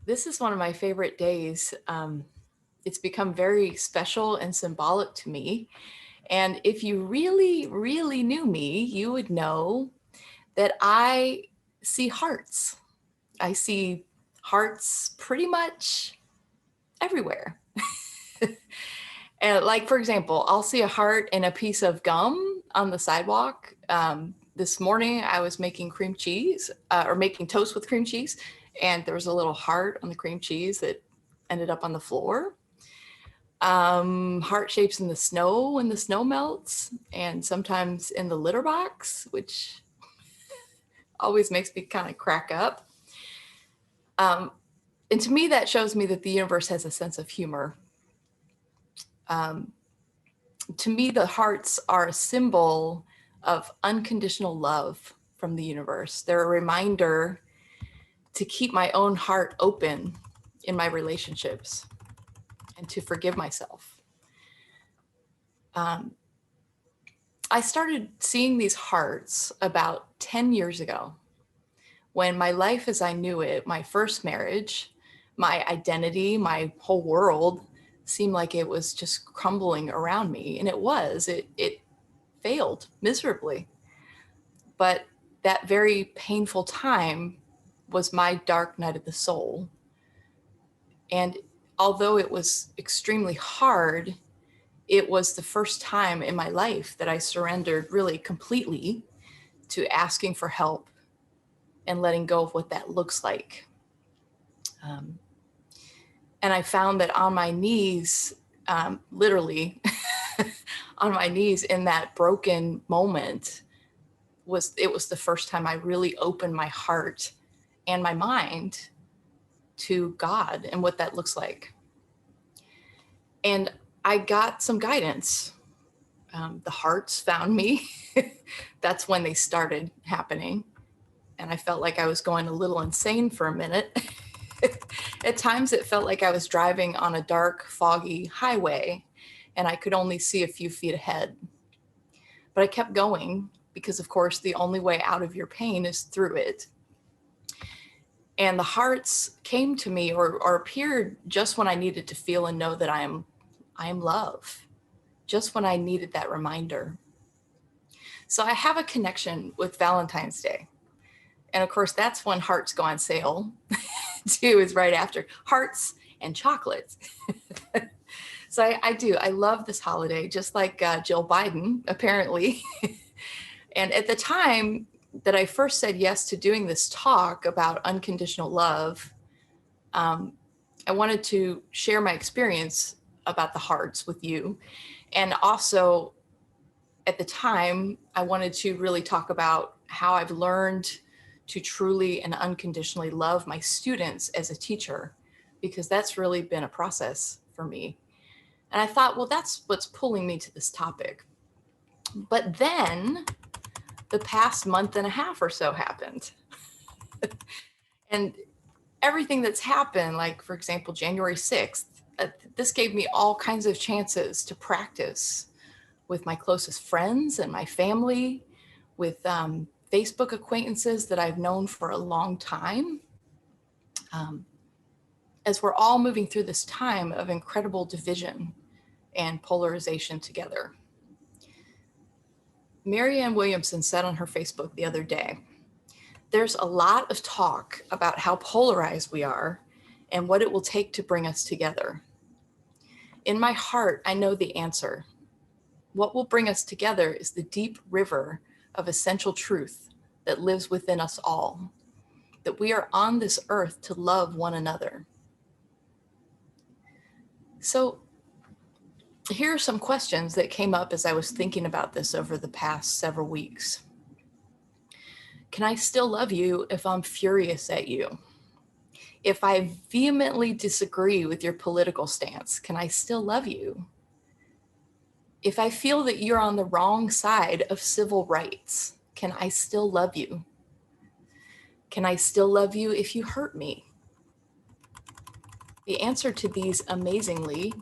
This is one of my favorite days. It's become very special and symbolic to me. And if you really, really knew me, you would know that I see hearts. I see hearts pretty much everywhere. And like, for example, I'll see a heart in a piece of gum on the sidewalk. This morning I was making cream cheese or making toast with cream cheese, and there was a little heart on the cream cheese that ended up on the floor. Heart shapes in the snow when the snow melts, and sometimes in the litter box, which always makes me kind of crack up. And to me, that shows me that the universe has a sense of humor. To me, the hearts are a symbol of unconditional love from the universe. They're a reminder to keep my own heart open in my relationships and to forgive myself. I started seeing these hearts about 10 years ago when my life as I knew it, my first marriage, my identity, my whole world seemed like it was just crumbling around me. And it was, it failed miserably. But that very painful time was my dark night of the soul. And although it was extremely hard, it was the first time in my life that I surrendered really completely to asking for help and letting go of what that looks like. And I found that on my knees, literally on my knees in that broken moment, it was the first time I really opened my heart and my mind to God and what that looks like. And I got some guidance. The hearts found me. That's when they started happening. And I felt like I was going a little insane for a minute. At times it felt like I was driving on a dark, foggy highway and I could only see a few feet ahead. But I kept going because, of course, the only way out of your pain is through it. And the hearts came to me or appeared just when I needed to feel and know that I am love, just when I needed that reminder. So I have a connection with Valentine's Day. And of course, that's when hearts go on sale. Too, is right after hearts and chocolates. So I do. I love this holiday, just like Jill Biden, apparently. And at the time that I first said yes to doing this talk about unconditional love, I wanted to share my experience about the hearts with you. And also, at the time, I wanted to really talk about how I've learned to truly and unconditionally love my students as a teacher, because that's really been a process for me. And I thought, well, that's what's pulling me to this topic. But then the past month and a half or so happened. And everything that's happened, like, for example, January 6th, this gave me all kinds of chances to practice with my closest friends and my family, with Facebook acquaintances that I've known for a long time. As we're all moving through this time of incredible division and polarization together. Marianne Williamson said on her Facebook the other day, there's a lot of talk about how polarized we are and what it will take to bring us together. In my heart, I know the answer. What will bring us together is the deep river of essential truth that lives within us all, that we are on this earth to love one another. So here are some questions that came up as I was thinking about this over the past several weeks. Can I still love you if I'm furious at you? If I vehemently disagree with your political stance, can I still love you? If I feel that you're on the wrong side of civil rights, can I still love you? Can I still love you if you hurt me? The answer to these, amazingly,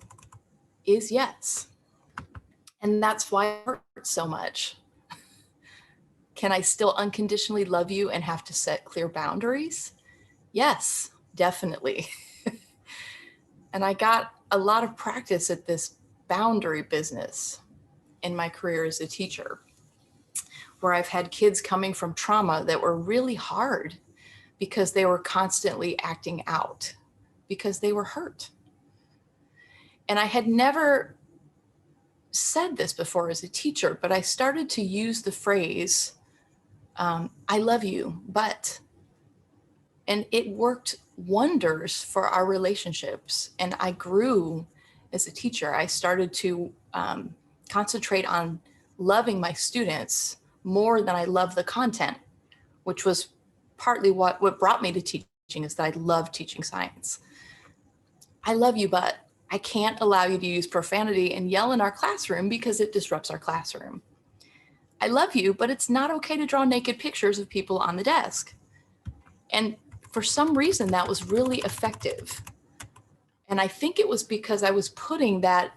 is yes. And that's why it hurts so much. Can I still unconditionally love you and have to set clear boundaries? Yes. definitely. And I got a lot of practice at this boundary business in my career as a teacher, where I've had kids coming from trauma that were really hard because they were constantly acting out because they were hurt. And I had never said this before as a teacher, but I started to use the phrase, I love you, but, and it worked wonders for our relationships. And I grew as a teacher. I started to concentrate on loving my students more than I love the content, which was partly what brought me to teaching, is that I love teaching science. I love you, but I can't allow you to use profanity and yell in our classroom because it disrupts our classroom. I love you, but it's not okay to draw naked pictures of people on the desk. And for some reason, that was really effective. And I think it was because I was putting that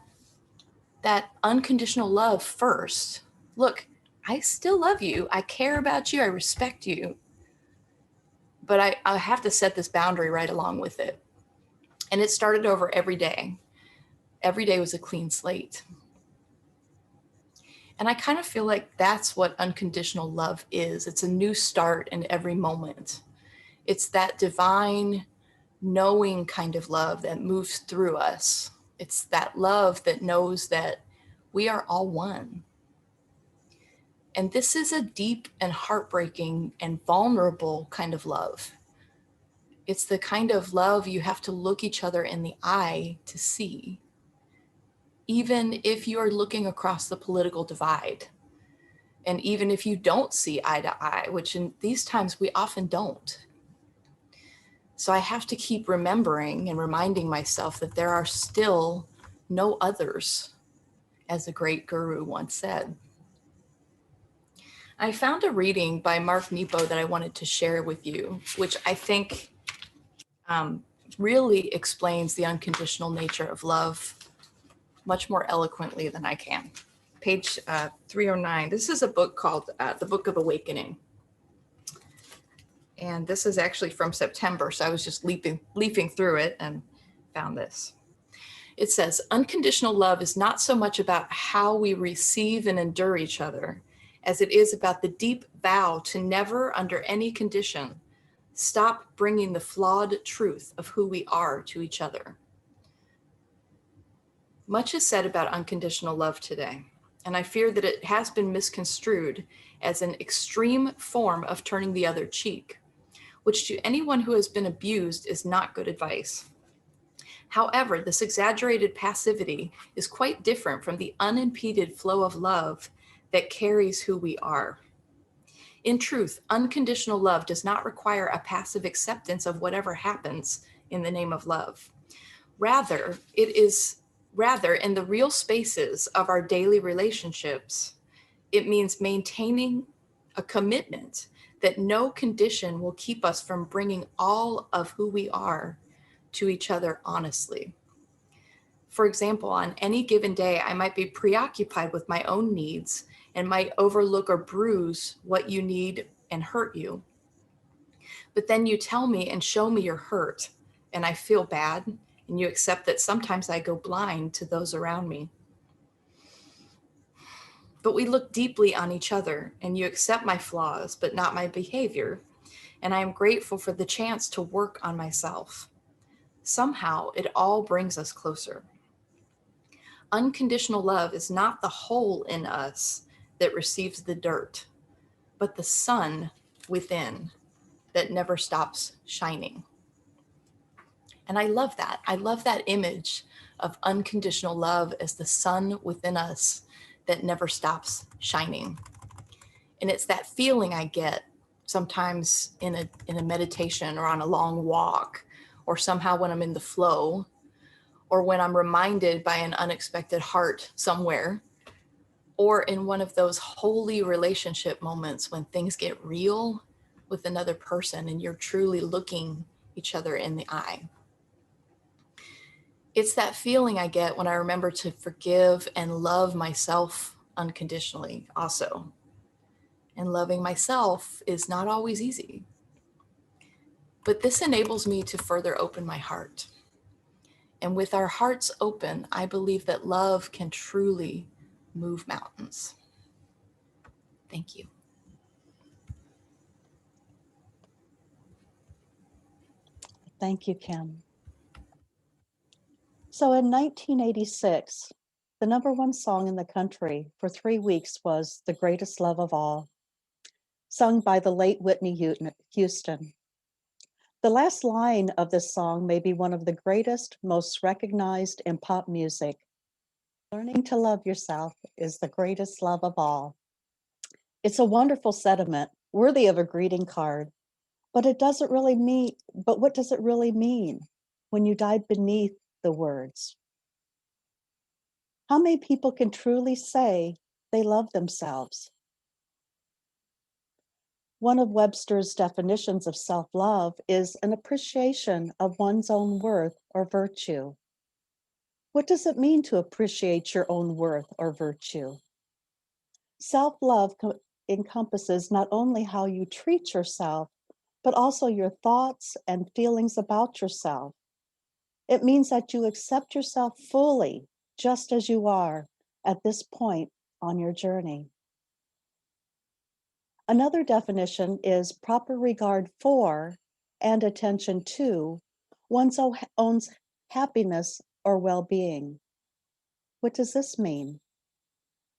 unconditional love first. Look, I still love you. I care about you. I respect you. But I have to set this boundary right along with it. And it started over every day. Every day was a clean slate. And I kind of feel like that's what unconditional love is. It's a new start in every moment. It's that divine, knowing kind of love that moves through us. It's that love that knows that we are all one. And this is a deep and heartbreaking and vulnerable kind of love. It's the kind of love you have to look each other in the eye to see, even if you are looking across the political divide. And even if you don't see eye to eye, which in these times we often don't. So I have to keep remembering and reminding myself that there are still no others, as a great guru once said. I found a reading by Mark Nepo that I wanted to share with you, which I think really explains the unconditional nature of love much more eloquently than I can. Page 309. This is a book called The Book of Awakening. And this is actually from September, so I was just leafing through it and found this. It says, unconditional love is not so much about how we receive and endure each other as it is about the deep vow to never, under any condition, stop bringing the flawed truth of who we are to each other. Much is said about unconditional love today, and I fear that it has been misconstrued as an extreme form of turning the other cheek, which to anyone who has been abused is not good advice. However, this exaggerated passivity is quite different from the unimpeded flow of love that carries who we are. In truth, unconditional love does not require a passive acceptance of whatever happens in the name of love. Rather, in the real spaces of our daily relationships, it means maintaining a commitment that no condition will keep us from bringing all of who we are to each other honestly. For example, on any given day, I might be preoccupied with my own needs and might overlook or bruise what you need and hurt you. But then you tell me and show me you're hurt, and I feel bad, and you accept that sometimes I go blind to those around me. But we look deeply on each other, and you accept my flaws, but not my behavior, and I am grateful for the chance to work on myself. Somehow, it all brings us closer. Unconditional love is not the hole in us that receives the dirt, but the sun within that never stops shining. And I love that. I love that image of unconditional love as the sun within us that never stops shining. And it's that feeling I get sometimes in a meditation or on a long walk, or somehow when I'm in the flow, or when I'm reminded by an unexpected heart somewhere, or in one of those holy relationship moments when things get real with another person and you're truly looking each other in the eye. It's that feeling I get when I remember to forgive and love myself unconditionally also. And loving myself is not always easy. But this enables me to further open my heart. And with our hearts open, I believe that love can truly move mountains. Thank you. Thank you, Kim. So in 1986, the #1 song in the country for 3 weeks was The Greatest Love of All, sung by the late Whitney Houston. The last line of this song may be one of the greatest, most recognized in pop music. Learning to love yourself is the greatest love of all. It's a wonderful sentiment, worthy of a greeting card, but what does it really mean when you dive beneath the words? How many people can truly say they love themselves? One of Webster's definitions of self-love is an appreciation of one's own worth or virtue. What does it mean to appreciate your own worth or virtue? Self-love encompasses not only how you treat yourself, but also your thoughts and feelings about yourself. It means that you accept yourself fully, just as you are at this point on your journey. Another definition is proper regard for and attention to one's own happiness or well-being. What does this mean?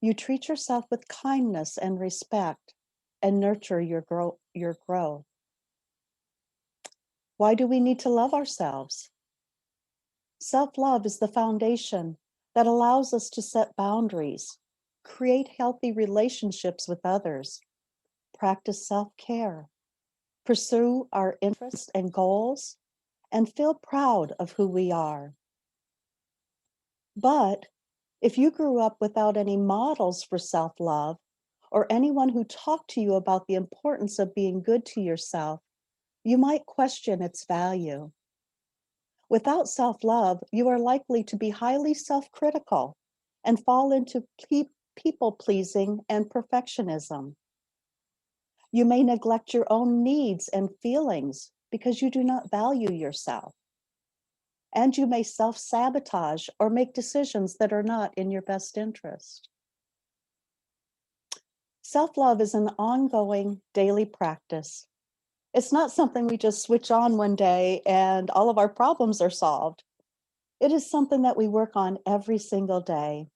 You treat yourself with kindness and respect and nurture your growth. Why do we need to love ourselves? Self-love is the foundation that allows us to set boundaries, create healthy relationships with others, practice self-care, pursue our interests and goals, and feel proud of who we are. But if you grew up without any models for self-love, or anyone who talked to you about the importance of being good to yourself, you might question its value. Without self-love, you are likely to be highly self-critical and fall into people-pleasing and perfectionism. You may neglect your own needs and feelings because you do not value yourself. And you may self-sabotage or make decisions that are not in your best interest. Self-love is an ongoing daily practice. It's not something we just switch on one day and all of our problems are solved. It is something that we work on every single day.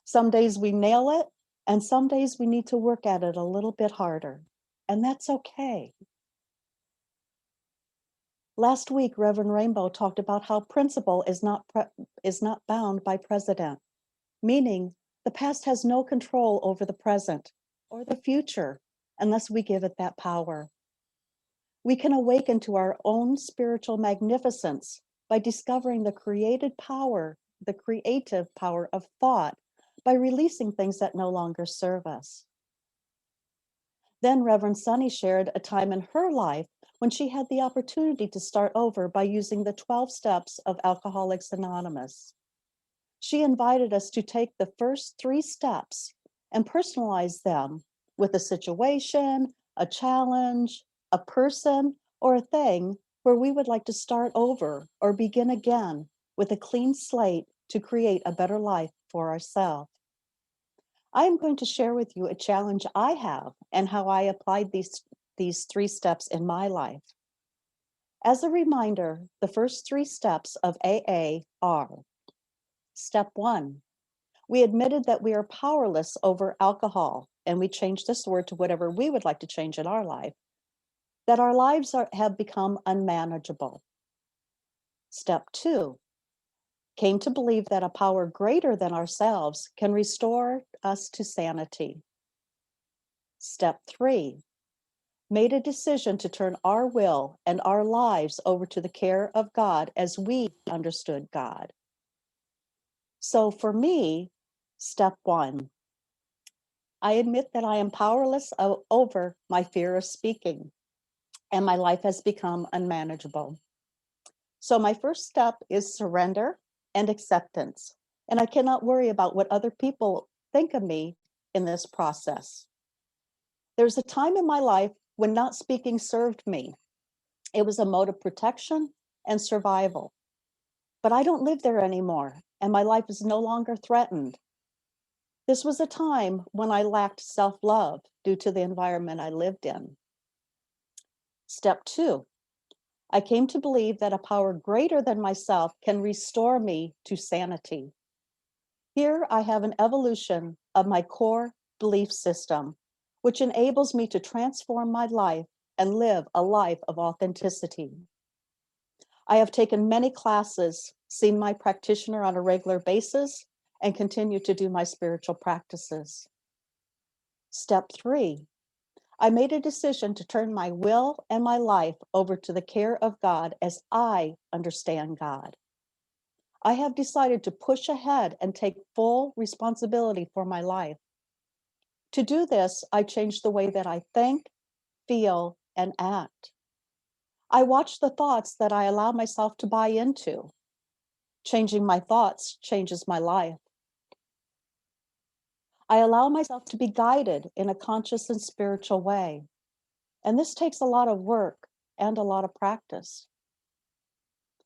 Some days we nail it, and some days we need to work at it a little bit harder, and that's okay. Last week, Reverend Rainbow talked about how principle is not bound by precedent, meaning the past has no control over the present or the future unless we give it that power. We can awaken to our own spiritual magnificence by discovering the creative power of thought by releasing things that no longer serve us. Then Reverend Soni shared a time in her life when she had the opportunity to start over by using the 12 steps of Alcoholics Anonymous. She invited us to take the first 3 steps and personalize them with a situation, a challenge, a person, or a thing where we would like to start over or begin again with a clean slate to create a better life for ourselves. I am going to share with you a challenge I have and how I applied these 3 steps in my life. As a reminder, the first 3 steps of AA are: Step 1, we admitted that we are powerless over alcohol, and we changed this word to whatever we would like to change in our life, that our lives have become unmanageable. Step 2, came to believe that a power greater than ourselves can restore us to sanity. Step 3, made a decision to turn our will and our lives over to the care of God as we understood God. So for me, step 1, I admit that I am powerless over my fear of speaking, and my life has become unmanageable. So my first step is surrender and acceptance, and I cannot worry about what other people think of me in this process. There's a time in my life when not speaking served me. It was a mode of protection and survival. But I don't live there anymore, and my life is no longer threatened. This was a time when I lacked self-love due to the environment I lived in. Step 2, I came to believe that a power greater than myself can restore me to sanity. Here I have an evolution of my core belief system, which enables me to transform my life and live a life of authenticity. I have taken many classes, seen my practitioner on a regular basis, and continue to do my spiritual practices. Step 3, I made a decision to turn my will and my life over to the care of God as I understand God. I have decided to push ahead and take full responsibility for my life. To do this, I changed the way that I think, feel, and act. I watch the thoughts that I allow myself to buy into. Changing my thoughts changes my life. I allow myself to be guided in a conscious and spiritual way. And this takes a lot of work and a lot of practice.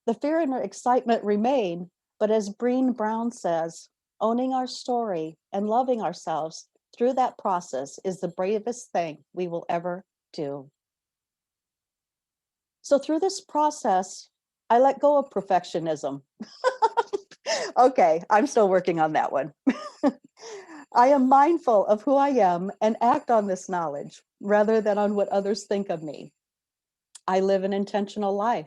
The fear and excitement remain, but as Brené Brown says, owning our story and loving ourselves through that process is the bravest thing we will ever do. So through this process, I let go of perfectionism. Okay, I'm still working on that one. I am mindful of who I am and act on this knowledge rather than on what others think of me. I live an intentional life.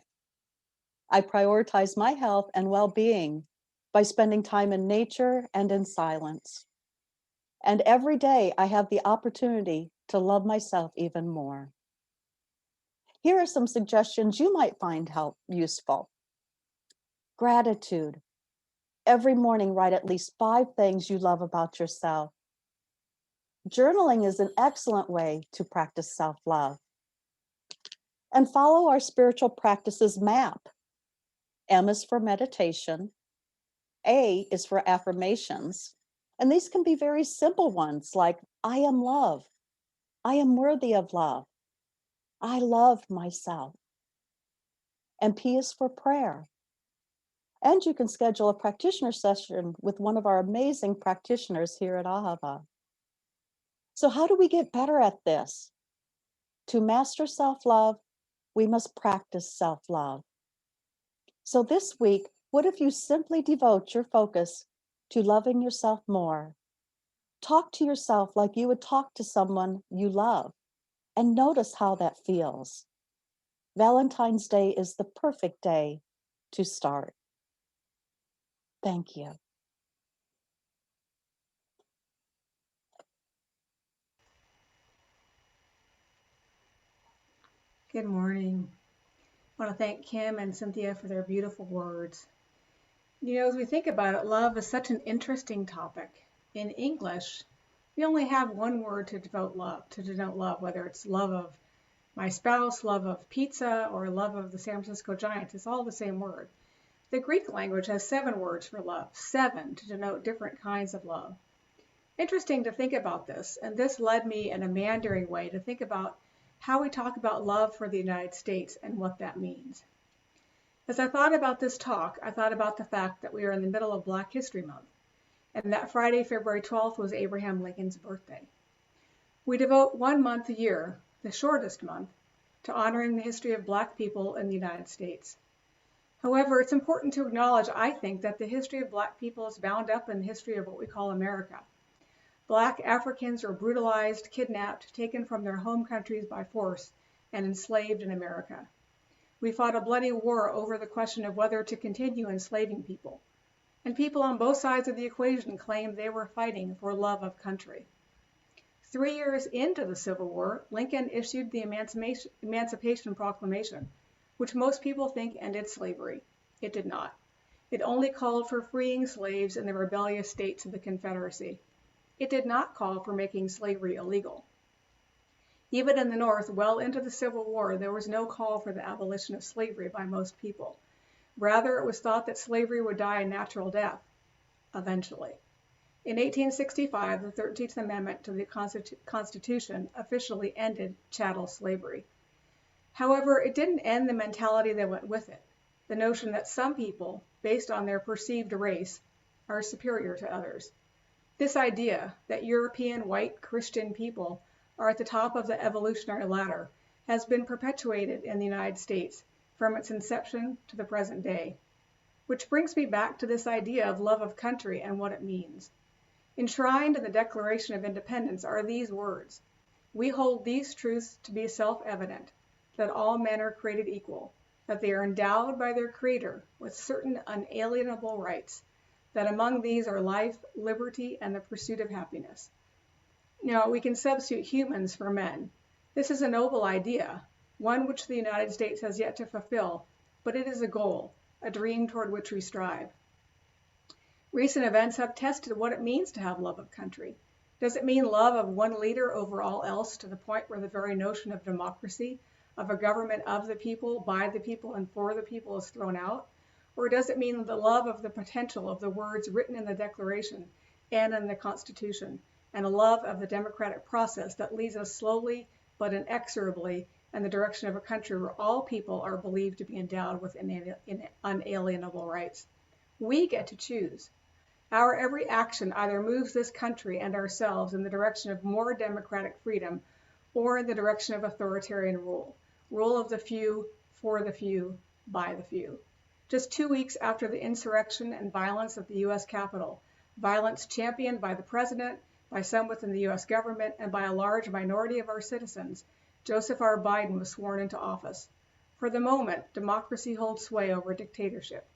I prioritize my health and well-being by spending time in nature and in silence. And every day I have the opportunity to love myself even more. Here are some suggestions you might find useful. Gratitude. Every morning, write at least 5 things you love about yourself. Journaling is an excellent way to practice self-love. And follow our spiritual practices map. M is for meditation. A is for affirmations. And these can be very simple ones like, I am love. I am worthy of love. I love myself. And P is for prayer. And you can schedule a practitioner session with one of our amazing practitioners here at Ahava. So how do we get better at this? To master self-love, we must practice self-love. So this week, what if you simply devote your focus to loving yourself more? Talk to yourself like you would talk to someone you love, and notice how that feels. Valentine's Day is the perfect day to start. Thank you. Good morning. I want to thank Kim and Cynthia for their beautiful words. You know, as we think about it, love is such an interesting topic. In English, we only have one word to denote love, whether it's love of my spouse, love of pizza, or love of the San Francisco Giants. It's all the same word. The Greek language has 7 words for love, 7 to denote different kinds of love. Interesting to think about this, and this led me in a meandering way to think about how we talk about love for the United States and what that means. As I thought about this talk, I thought about the fact that we are in the middle of Black History Month, and that Friday, February 12th was Abraham Lincoln's birthday. We devote 1 month a year, the shortest month, to honoring the history of Black people in the United States. However, it's important to acknowledge, I think, that the history of Black people is bound up in the history of what we call America. Black Africans were brutalized, kidnapped, taken from their home countries by force, and enslaved in America. We fought a bloody war over the question of whether to continue enslaving people. And people on both sides of the equation claimed they were fighting for love of country. 3 years into the Civil War, Lincoln issued the Emancipation Proclamation, which most people think ended slavery. It did not. It only called for freeing slaves in the rebellious states of the Confederacy. It did not call for making slavery illegal. Even in the North, well into the Civil War, there was no call for the abolition of slavery by most people. Rather, it was thought that slavery would die a natural death, eventually. In 1865, the 13th Amendment to the Constitution officially ended chattel slavery. However, it didn't end the mentality that went with it, the notion that some people, based on their perceived race, are superior to others. This idea that European white Christian people are at the top of the evolutionary ladder has been perpetuated in the United States from its inception to the present day. Which brings me back to this idea of love of country and what it means. Enshrined in the Declaration of Independence are these words: "We hold these truths to be self-evident, that all men are created equal, that they are endowed by their Creator with certain unalienable rights, that among these are life, liberty, and the pursuit of happiness." Now, we can substitute humans for men. This is a noble idea, one which the United States has yet to fulfill, but it is a goal, a dream toward which we strive. Recent events have tested what it means to have love of country. Does it mean love of one leader over all else to the point where the very notion of democracy, of a government of the people, by the people, and for the people is thrown out? Or does it mean the love of the potential of the words written in the Declaration and in the Constitution, and a love of the democratic process that leads us slowly but inexorably in the direction of a country where all people are believed to be endowed with unalienable rights? We get to choose. Our every action either moves this country and ourselves in the direction of more democratic freedom or in the direction of authoritarian rule, rule of the few, for the few, by the few. Just 2 weeks after the insurrection and violence at the U.S. Capitol, violence championed by the president, by some within the U.S. government, and by a large minority of our citizens, Joseph R. Biden was sworn into office. For the moment, democracy holds sway over dictatorship.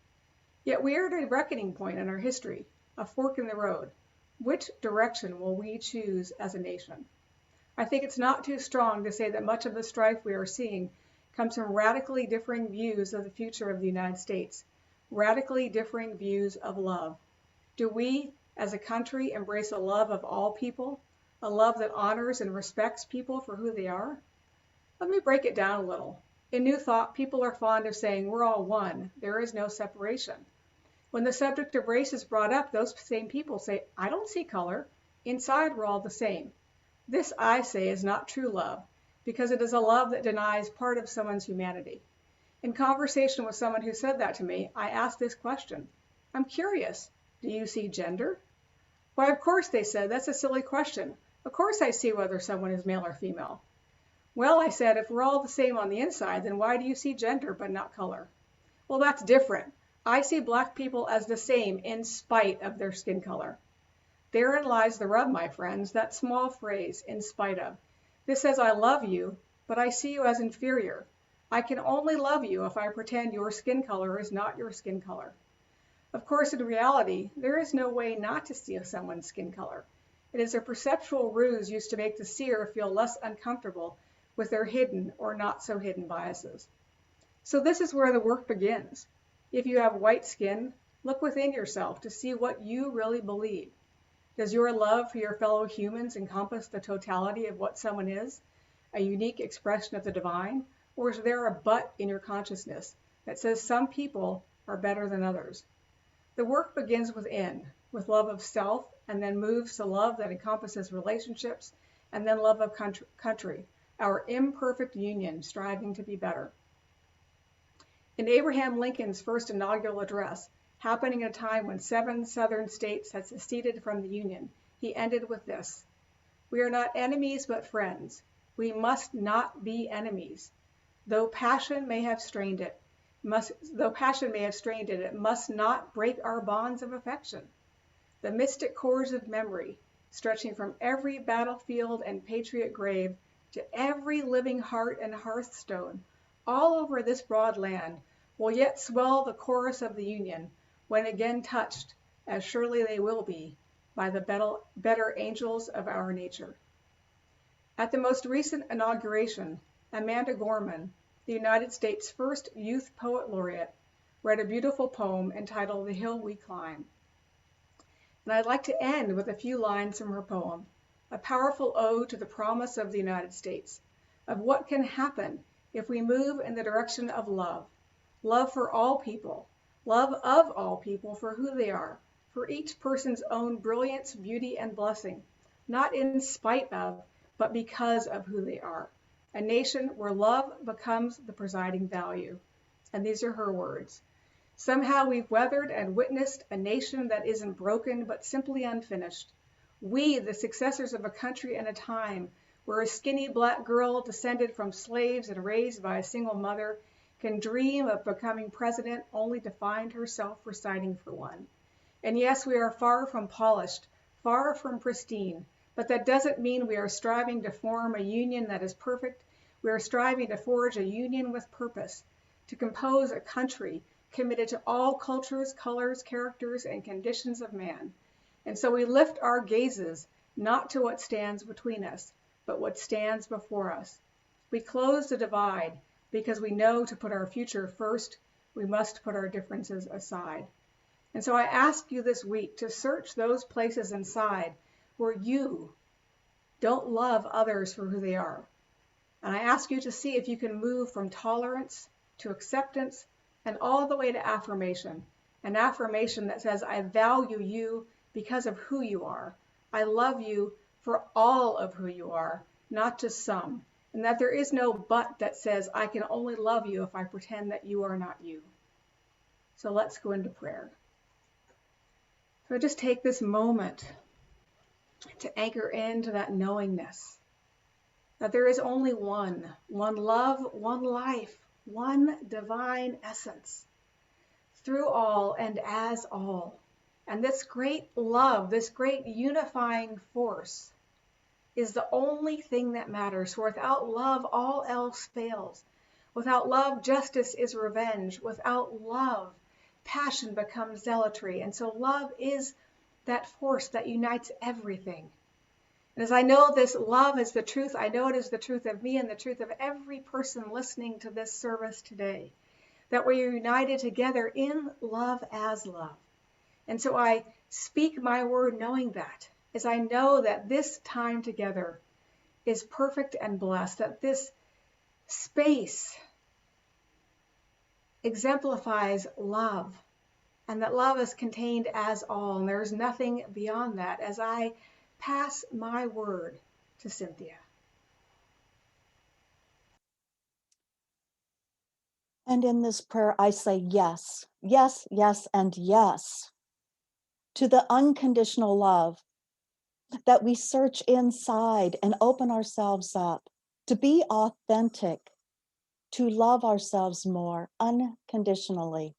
Yet we are at a reckoning point in our history, a fork in the road. Which direction will we choose as a nation? I think it's not too strong to say that much of the strife we are seeing comes from radically differing views of the future of the United States, radically differing views of love. Do we, as a country, embrace a love of all people, a love that honors and respects people for who they are? Let me break it down a little. In New Thought, people are fond of saying, "We're all one, there is no separation." When the subject of race is brought up, those same people say, "I don't see color. Inside, we're all the same." This, I say, is not true love, because it is a love that denies part of someone's humanity. In conversation with someone who said that to me, I asked this question: "I'm curious, do you see gender?" "Why, of course," they said, "that's a silly question. Of course I see whether someone is male or female." "Well," I said, "if we're all the same on the inside, then why do you see gender but not color?" "Well, that's different. I see black people as the same in spite of their skin color." Therein lies the rub, my friends, that small phrase, "in spite of." This says I love you, but I see you as inferior. I can only love you if I pretend your skin color is not your skin color. Of course, in reality, there is no way not to see someone's skin color. It is a perceptual ruse used to make the seer feel less uncomfortable with their hidden or not so hidden biases. So this is where the work begins. If you have white skin, look within yourself to see what you really believe. Does your love for your fellow humans encompass the totality of what someone is, a unique expression of the divine, or is there a but in your consciousness that says some people are better than others? The work begins within, with love of self, and then moves to love that encompasses relationships, and then love of country, our imperfect union striving to be better. In Abraham Lincoln's first inaugural address, happening at a time when 7 southern states had seceded from the Union, he ended with this: "We are not enemies but friends. We must not be enemies. Though passion may have strained it, it must not break our bonds of affection. The mystic cords of memory, stretching from every battlefield and patriot grave to every living heart and hearthstone, all over this broad land, will yet swell the chorus of the Union, when again touched, as surely they will be, by the better angels of our nature." At the most recent inauguration, Amanda Gorman, the United States' first Youth Poet Laureate, read a beautiful poem entitled "The Hill We Climb." And I'd like to end with a few lines from her poem, a powerful ode to the promise of the United States, of what can happen if we move in the direction of love, love for all people, love of all people for who they are, for each person's own brilliance, beauty, and blessing, not in spite of, but because of who they are, a nation where love becomes the presiding value. And these are her words. Somehow we've weathered and witnessed a nation that isn't broken, but simply unfinished. We, the successors of a country and a time where a skinny black girl descended from slaves and raised by a single mother can dream of becoming president only to find herself reciting for one. And yes, we are far from polished, far from pristine, but that doesn't mean we are striving to form a union that is perfect. We are striving to forge a union with purpose, to compose a country committed to all cultures, colors, characters, and conditions of man. And so we lift our gazes not to what stands between us, but what stands before us. We close the divide because we know to put our future first, we must put our differences aside. And so I ask you this week to search those places inside where you don't love others for who they are. And I ask you to see if you can move from tolerance to acceptance and all the way to affirmation. An affirmation that says, I value you because of who you are. I love you for all of who you are, not just some. And that there is no but that says, I can only love you if I pretend that you are not you. So let's go into prayer. So just take this moment to anchor into that knowingness that there is only one love, one life, one divine essence, through all and as all. And this great love, this great unifying force is the only thing that matters. For without love, all else fails. Without love, justice is revenge. Without love, passion becomes zealotry. And so love is that force that unites everything. And as I know this love is the truth, I know it is the truth of me and the truth of every person listening to this service today, that we are united together in love as love. And so I speak my word knowing that, as I know that this time together is perfect and blessed, that this space exemplifies love, and that love is contained as all, and there is nothing beyond that, as I pass my word to Cynthia. And in this prayer, I say yes, yes, yes, and yes to the unconditional love, that we search inside and open ourselves up to be authentic, to love ourselves more unconditionally,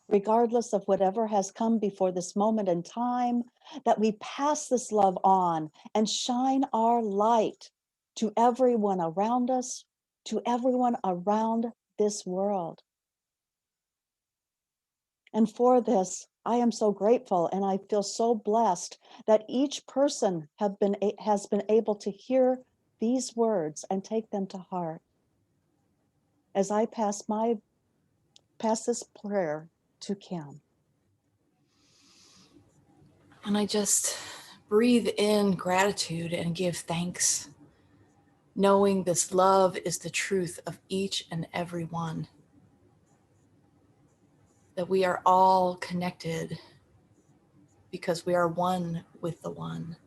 regardless of whatever has come before this moment in time, that we pass this love on and shine our light to everyone around us, to everyone around this world. And for this, I am so grateful, and I feel so blessed that each person has been able to hear these words and take them to heart. As I pass this prayer to Kim. And I just breathe in gratitude and give thanks, knowing this love is the truth of each and every one, that we are all connected because we are one with the one.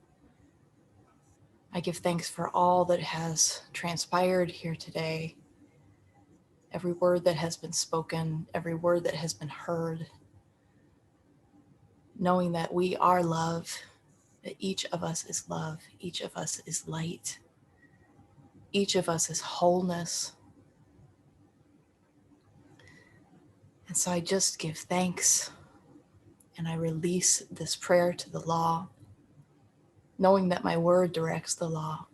I give thanks for all that has transpired here today, every word that has been spoken, every word that has been heard, knowing that we are love, that each of us is love, each of us is light, each of us is wholeness. And so I just give thanks, and I release this prayer to the law, knowing that my word directs the law.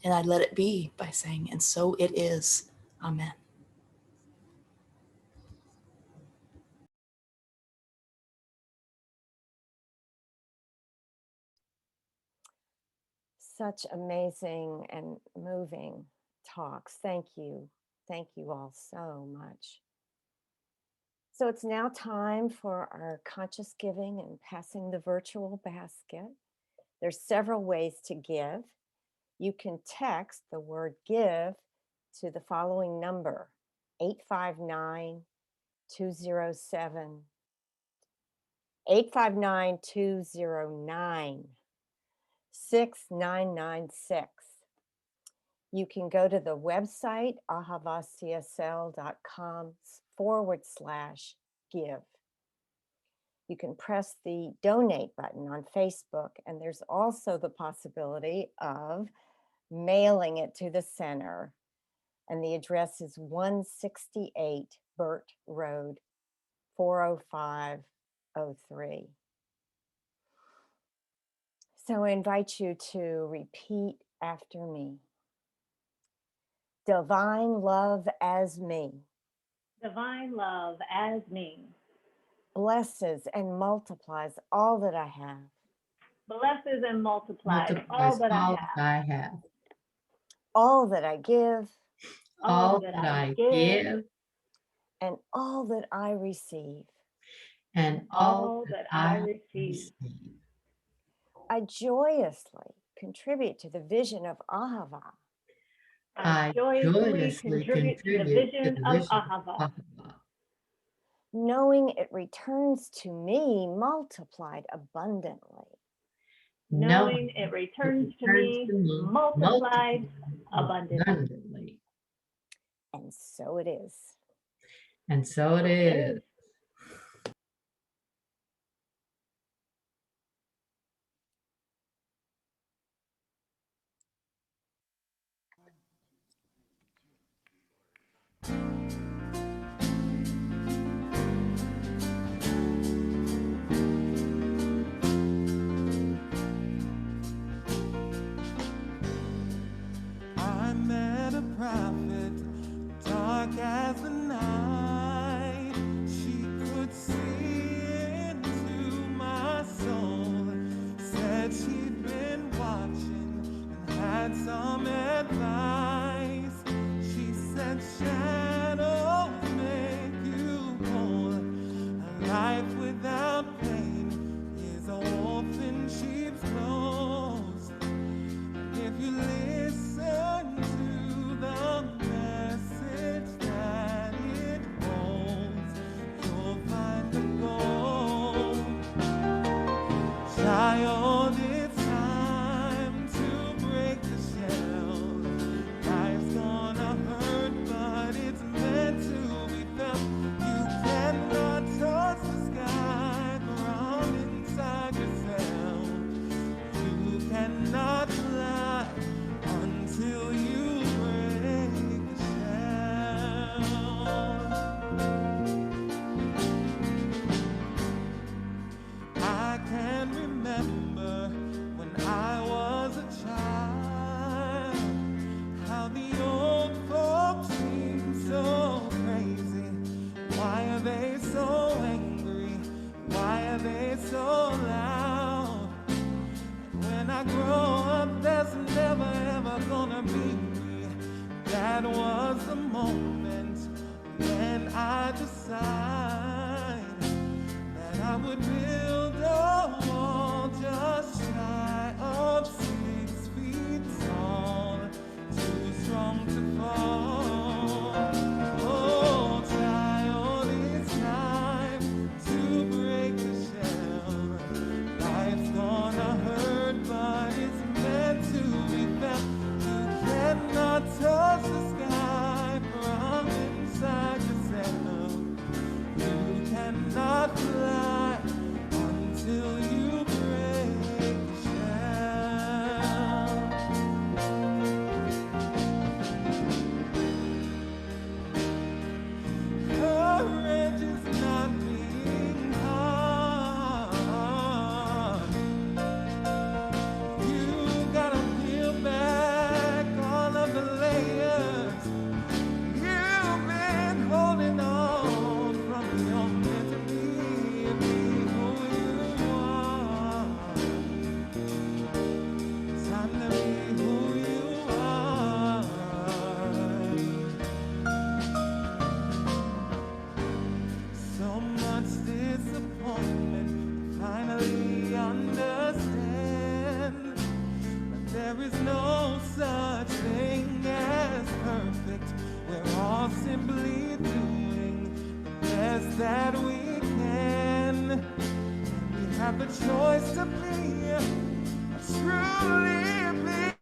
And I let it be by saying, and so it is. Amen. Such amazing and moving talks. Thank you. Thank you all so much. So it's now time for our conscious giving and passing the virtual basket. There's several ways to give. You can text the word give to the following number, 859-207. 859-209. 6996. You can go to the website, ahavacsl.com/give. You can press the donate button on Facebook, and there's also the possibility of mailing it to the center. And the address is 168 Burt Road, 40503. So I invite you to repeat after me. Divine love as me Divine love as me blesses and multiplies all that I have. blesses and multiplies all that I have. All that I give. All that I give. And all that I receive. And all that I receive. I joyously contribute to the vision of Ahava. I joyously contribute to the vision of Ahava. Knowing it returns to me multiplied abundantly. Knowing it returns to me multiplied abundantly. And so it is. And so it is. I met a prophet, dark as the night. She could see into my soul. Said she'd been watching and had some advice. She said shadows make you whole. A life without pain is a wolf in sheep's clothes. If you listen to the message that it holds, you'll find the gold. Child, it's time to break the shell. Life's gonna hurt, but it's meant to be felt. You cannot touch the sky from inside yourself. You cannot fly until you break the shell. I can remember when I was a child, how the old folks seemed so crazy. Why are they so angry? Why are they so loud? When I grow up, there's never ever gonna be me. That was the moment when I decided that I would build a wall just shy of 6 feet tall, too strong to fall. Oh, child, it's time to break the shell. Life's gonna hurt, but it's meant to be felt. You cannot touch the sky from inside yourself. You cannot fly until you break the shell. Courage is not being hard. You gotta peel back all of the layers you've been holding on from. You're meant to be who you are. Time to be who you are. So much disappointment, finally understand. But there is no such thing as perfect. We're all simply doing the best that we can. We have the choice to be truly be.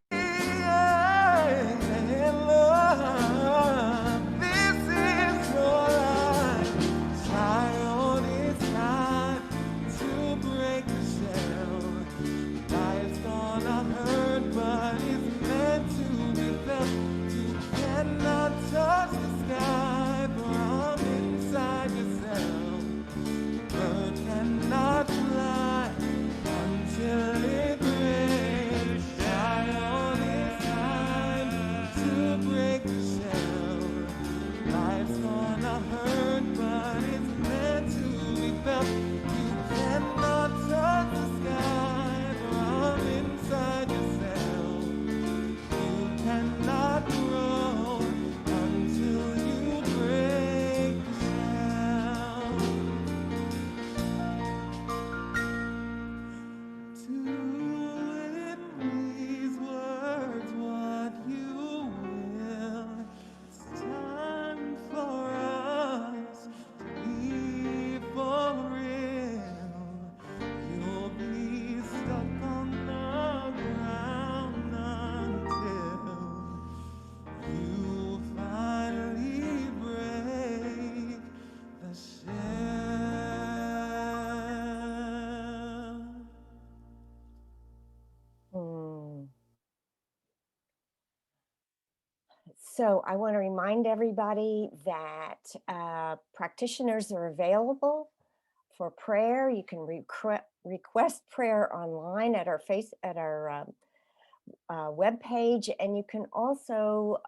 So I want to remind everybody that practitioners are available for prayer. You can request prayer online at our webpage, and you can also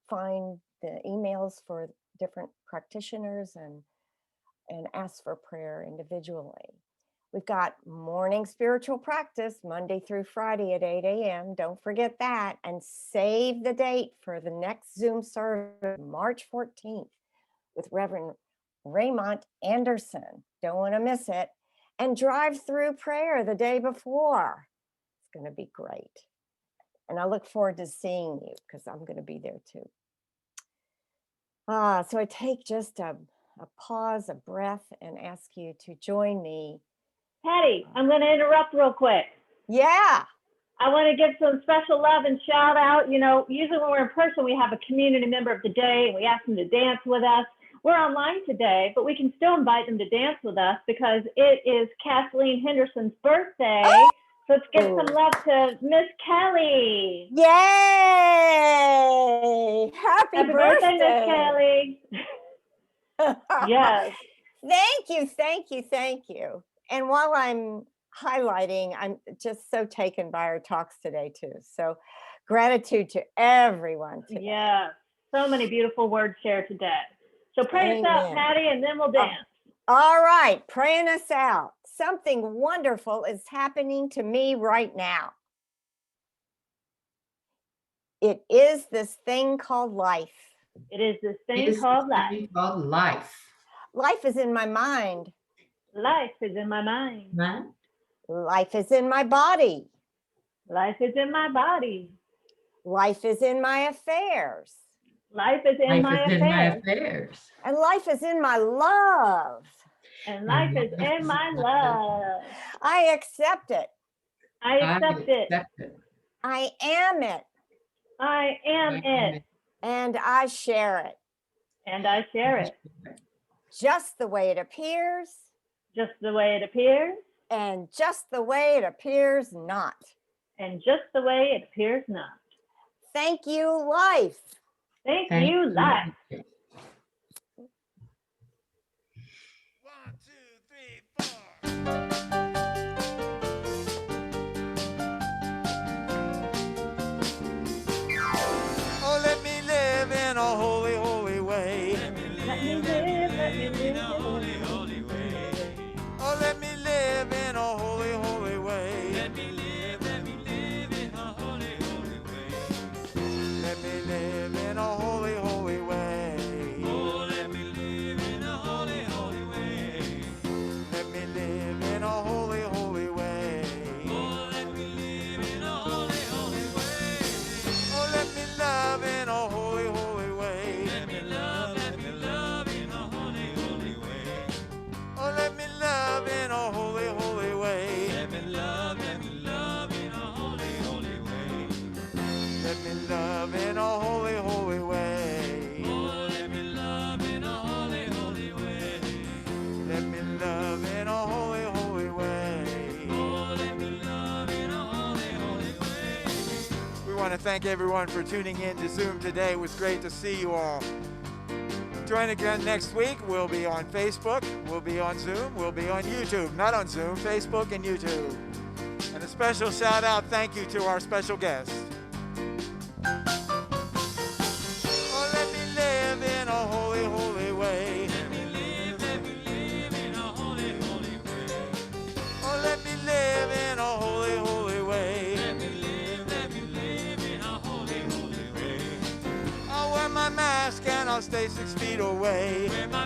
find the emails for different practitioners and ask for prayer individually. We've got morning spiritual practice Monday through Friday at 8 a.m. Don't forget that, and save the date for the next Zoom service, March 14th, with Reverend Raymond Anderson. Don't want to miss it. And drive-through prayer the day before. It's going to be great. And I look forward to seeing you because I'm going to be there too. So I take just a pause, a breath, and ask you to join me. Patty, I'm going to interrupt real quick. Yeah. I want to give some special love and shout out. You know, usually when we're in person, we have a community member of the day and we ask them to dance with us. We're online today, but we can still invite them to dance with us because it is Kathleen Henderson's birthday. Oh! So let's give some love to Miss Kelly. Yay! Happy birthday, Miss Kelly. Yes. Thank you. And while I'm highlighting, I'm just so taken by our talks today too. So gratitude to everyone today. Yeah, so many beautiful words shared today. So pray us out, Patty, and then we'll dance. All right, praying us out. Something wonderful is happening to me right now. It is this thing called life. It is this thing called life. Life is in my mind. Life is in my mind. Huh? Life is in my body. Life is in my body. Life is in my affairs. Life is in my affairs. And life is in my love. And life is in my love. I accept it. I accept it. I am it. I am it. And I share it. And I share it. Just the way it appears. Just the way it appears. And just the way it appears not. And just the way it appears not. Thank you, life. Thank you, life. 1, 2, 3, 4. Oh, let me live in a holy, holy way. Let me live in a holy, holy way. Oh, let me live in a holy, holy way. Let me live in a holy, holy way. Let me live in a holy, holy way. Oh, let me live in a holy, holy way. Let me live in a holy, holy way. Oh, let me live in a holy, holy way. Oh, let me love in a holy, holy way. Let me love in a holy, holy way. Oh, let me love in a holy, holy way. Let me love in a holy, holy way. Let me love in a holy, holy way. Oh, let me love in a holy, holy way. Let me love in a holy, holy way. Oh, let me love in a holy, holy way. We want to thank everyone for tuning in to Zoom today. It was great to see you all. Join again next week. We'll be on Facebook, we'll be on Zoom, we'll be on YouTube. Not on Zoom, Facebook and YouTube. And a special shout out, thank you to our special guest. Oh, let me live in a holy, holy way. Let me live in a holy, holy way. Oh, let me live in a holy, holy way. Let me live in a holy, holy way. I'll wear my mask and I'll stay 6 feet away. Wear my